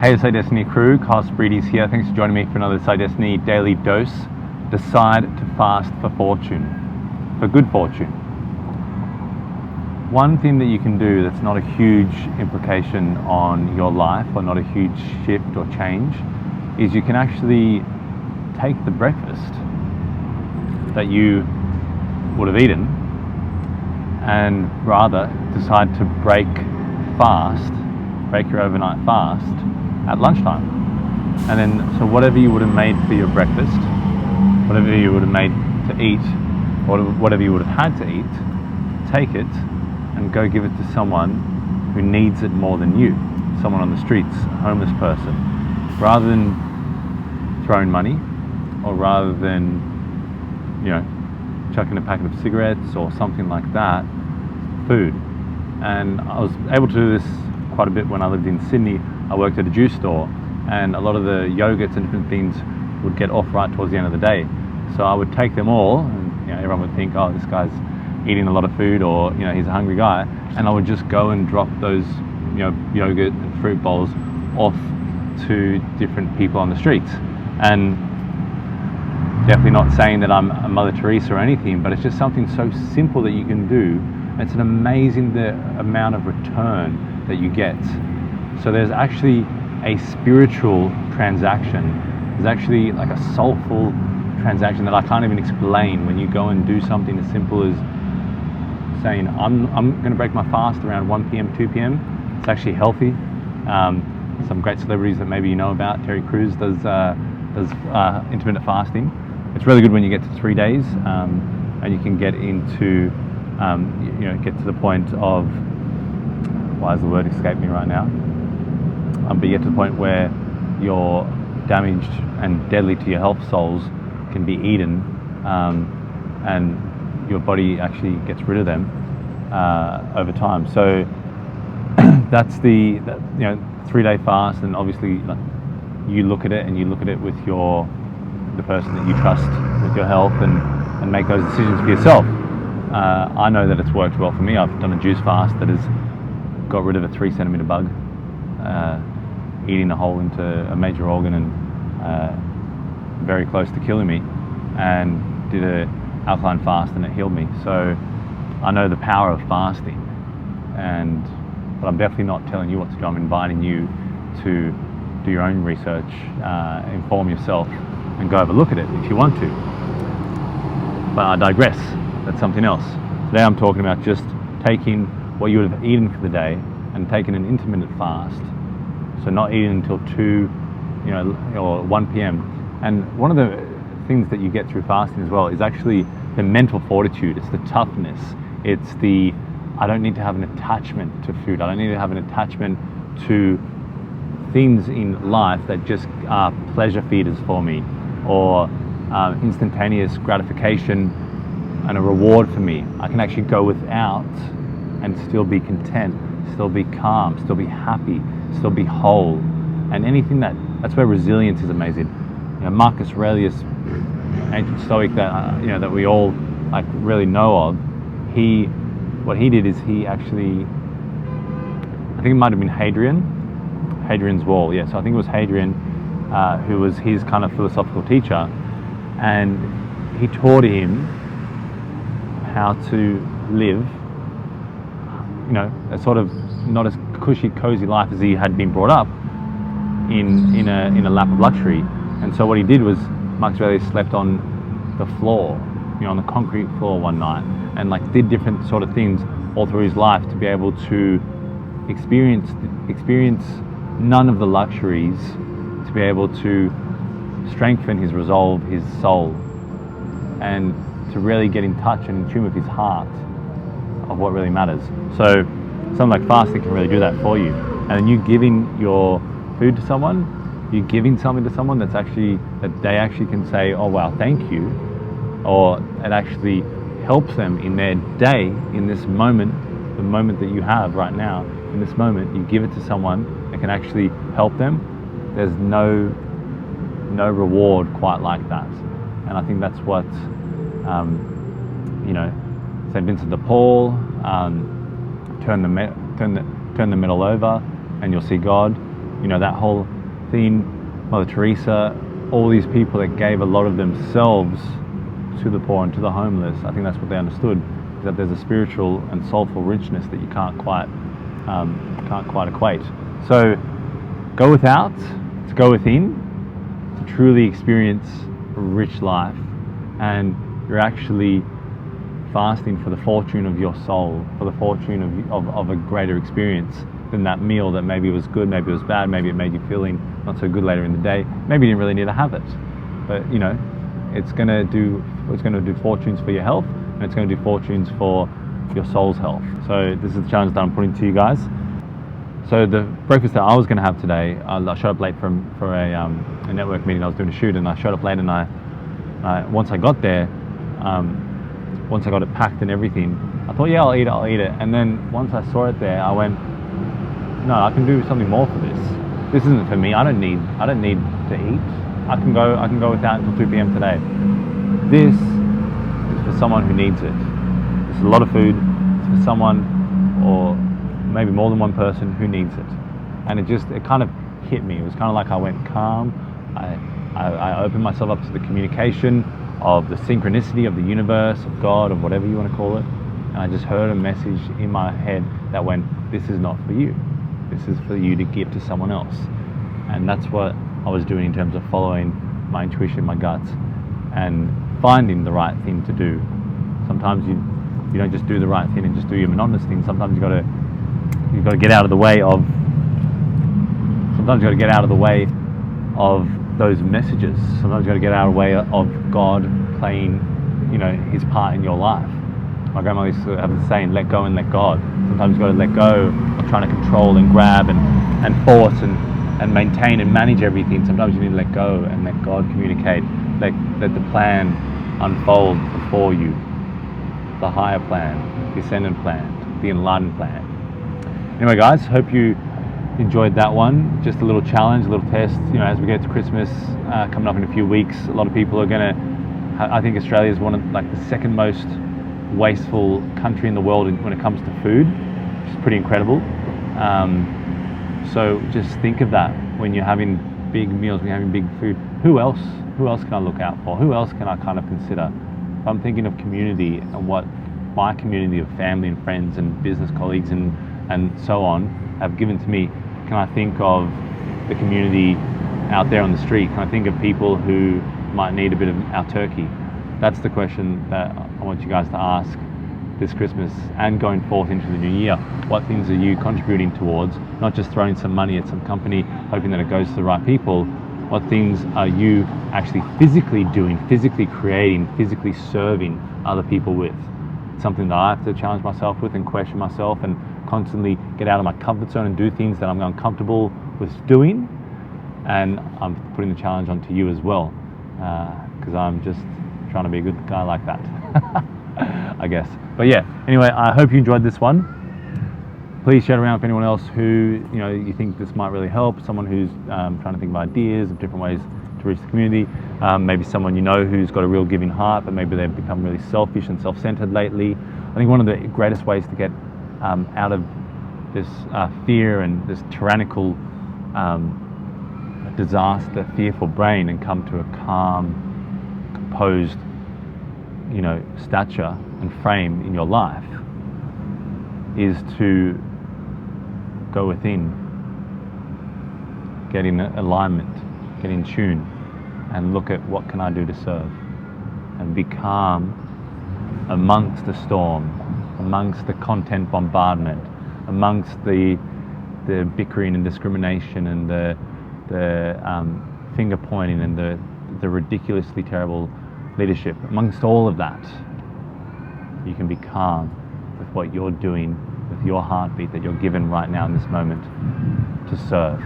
Hey, Side Destiny crew, Kyle Spreedy's here. Thanks for joining me for another Side Destiny daily dose. Decide to fast for fortune, for good fortune. One thing that you can do that's not a huge implication on your life or not a huge shift or change is you can actually take the breakfast that you would have eaten and rather decide to break your overnight fast at lunchtime. And then, so whatever you would have made for your breakfast, whatever you would have made to eat, or whatever you would have had to eat, take it and go give it to someone who needs it more than you. Someone on the streets, a homeless person. Rather than throwing money, or rather than, chucking a packet of cigarettes or something like that, food. And I was able to do this quite a bit when I lived in Sydney. I worked at a juice store, and a lot of the yogurts and different things would get off right towards the end of the day. So I would take them all, and everyone would think, oh, this guy's eating a lot of food, or he's a hungry guy. And I would just go and drop those, yogurt and fruit bowls off to different people on the streets. And definitely not saying that I'm a Mother Teresa or anything, but it's just something so simple that you can do. It's an amazing amount of return that you get. So there's actually a spiritual transaction. There's actually like a soulful transaction that I can't even explain when you go and do something as simple as saying, I'm going to break my fast around 1 p.m., 2 p.m. It's actually healthy. Some great celebrities that maybe you know about, Terry Crews does intermittent fasting. It's really good when you get to 3 days, and you can get into, get to the point of, why does the word escape me right now? But you get to the point where you're damaged and deadly to your health souls can be eaten, and your body actually gets rid of them over time. So that's the 3-day fast, and obviously you look at it with the person that you trust with your health, and make those decisions for yourself. I know that it's worked well for me. I've done a juice fast that has got rid of a 3-centimeter bug, eating a hole into a major organ and very close to killing me, and did an alkaline fast and it healed me. So I know the power of fasting, but I'm definitely not telling you what to do. I'm inviting you to do your own research, inform yourself, and go have a look at it if you want to. But I digress. That's something else. Today I'm talking about just taking what you would have eaten for the day and taking an intermittent fast. So not eating until 2, or 1 p.m. And one of the things that you get through fasting as well is actually the mental fortitude. It's the toughness. It's the, I don't need to have an attachment to food. I don't need to have an attachment to things in life that just are pleasure feeders for me, or instantaneous gratification and a reward for me. I can actually go without and still be content, still be calm, still be happy, still be whole. And anything that's where resilience is amazing. Marcus Aurelius, ancient Stoic that we all really know of, what he did is he actually, I think it might have been Hadrian's Wall. Yeah, so I think it was Hadrian who was his kind of philosophical teacher, and he taught him how to live, a sort of not as cushy, cozy life as he had been brought up in a lap of luxury. And so what he did was, Marcus Aurelius slept on the floor, on the concrete floor one night, and did different sort of things all through his life to be able to experience none of the luxuries, to be able to strengthen his resolve, his soul, and to really get in touch and in tune with his heart of what really matters. So something like fasting can really do that for you. And then you giving your food to someone, you're giving something to someone that they actually can say, oh wow, thank you, or it actually helps them in their day, in this moment, the moment that you have right now. In this moment, you give it to someone that can actually help them. There's no reward quite like that. And I think that's what St. Vincent de Paul, turn the metal over and you'll see God. You know, that whole theme, Mother Teresa, all these people that gave a lot of themselves to the poor and to the homeless. I think that's what they understood, is that there's a spiritual and soulful richness that you can't quite equate. So go without to go within, to truly experience a rich life, and you're actually fasting for the fortune of your soul, for the fortune of a greater experience than that meal that maybe was good, maybe it was bad, maybe it made you feeling not so good later in the day, maybe you didn't really need to have it. But you know, it's going to do fortunes for your health, and it's going to do fortunes for your soul's health. So this is the challenge that I'm putting to you guys. So the breakfast that I was going to have today, I showed up late for a network meeting. I was doing a shoot, and I showed up late, and I once I got there, once I got it packed and everything, I thought, yeah, I'll eat it. And then once I saw it there, I went, no, I can do something more for this. This isn't for me. I don't need to eat. I can go without until 2 p.m. today. This is for someone who needs it. This is a lot of food. It's for someone, or maybe more than one person, who needs it. And it kind of hit me. It was kind of like I went calm. I opened myself up to the communication of the synchronicity of the universe, of God, of whatever you want to call it. And I just heard a message in my head that went, this is not for you. This is for you to give to someone else. And that's what I was doing in terms of following my intuition, my guts, and finding the right thing to do. Sometimes you don't just do the right thing and just do your monotonous thing. Sometimes you've got to get out of the way of. Sometimes you got to get out of the way of those messages. Sometimes you got to get out of the way of God playing, you know, His part in your life. My grandma used to have the saying, "Let go and let God." Sometimes you got to let go of trying to control and grab and force and maintain and manage everything. Sometimes you need to let go and let God communicate. Let the plan unfold before you. The higher plan, the ascendant plan, the enlightened plan. Anyway, guys, hope you enjoyed that one. Just a little challenge, a little test. You know, as we get to Christmas coming up in a few weeks, a lot of people are gonna. I think Australia is one of the second most wasteful country in the world when it comes to food, which is pretty incredible. So just think of that when you're having big meals, when you're having big food. Who else can I look out for? Who else can I kind of consider? If I'm thinking of community and what my community of family and friends and business colleagues and so on have given to me, can I think of the community out there on the street? Can I think of people who might need a bit of our turkey? That's the question that I want you guys to ask this Christmas and going forth into the new year. What things are you contributing towards? Not just throwing some money at some company, hoping that it goes to the right people. What things are you actually physically doing, physically creating, physically serving other people with? It's something that I have to challenge myself with and question myself and constantly get out of my comfort zone and do things that I'm uncomfortable with doing. And I'm putting the challenge onto you as well, because I'm just trying to be a good guy like that, I guess. But yeah, anyway, I hope you enjoyed this one. Please share it around with anyone else who you think this might really help. Someone who's trying to think of ideas of different ways to reach the community. Maybe someone who's got a real giving heart, but maybe they've become really selfish and self-centered lately. I think one of the greatest ways to get out of this fear and this tyrannical, disaster, fearful brain and come to a calm, composed, stature and frame in your life is to go within, get in alignment, get in tune, and look at what can I do to serve, and be calm amongst the storm, amongst the content bombardment, amongst the bickering and discrimination and the finger pointing and the ridiculously terrible leadership. Amongst all of that, you can be calm with what you're doing, with your heartbeat that you're given right now in this moment to serve.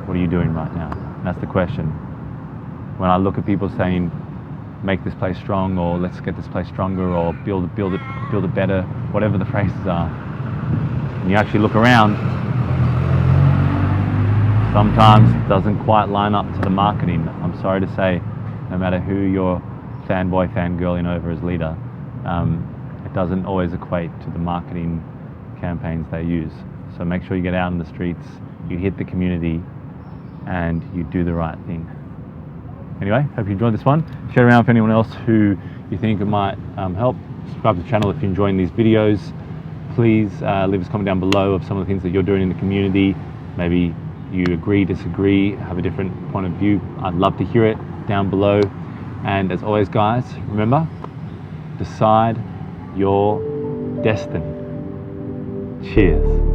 What are you doing right now? And that's the question. When I look at people saying, make this place strong, or let's get this place stronger, or build it better, whatever the phrases are, and you actually look around, sometimes it doesn't quite line up to the marketing. I'm sorry to say, no matter who you're fanboy, fangirling over as leader, it doesn't always equate to the marketing campaigns they use. So make sure you get out in the streets, you hit the community, and you do the right thing. Anyway, hope you enjoyed this one. Share it around for anyone else who you think it might help. Subscribe to the channel if you're enjoying these videos. Please leave us a comment down below of some of the things that you're doing in the community. Maybe you agree, disagree, have a different point of view. I'd love to hear it down below. And as always, guys, remember, decide your destiny. Cheers.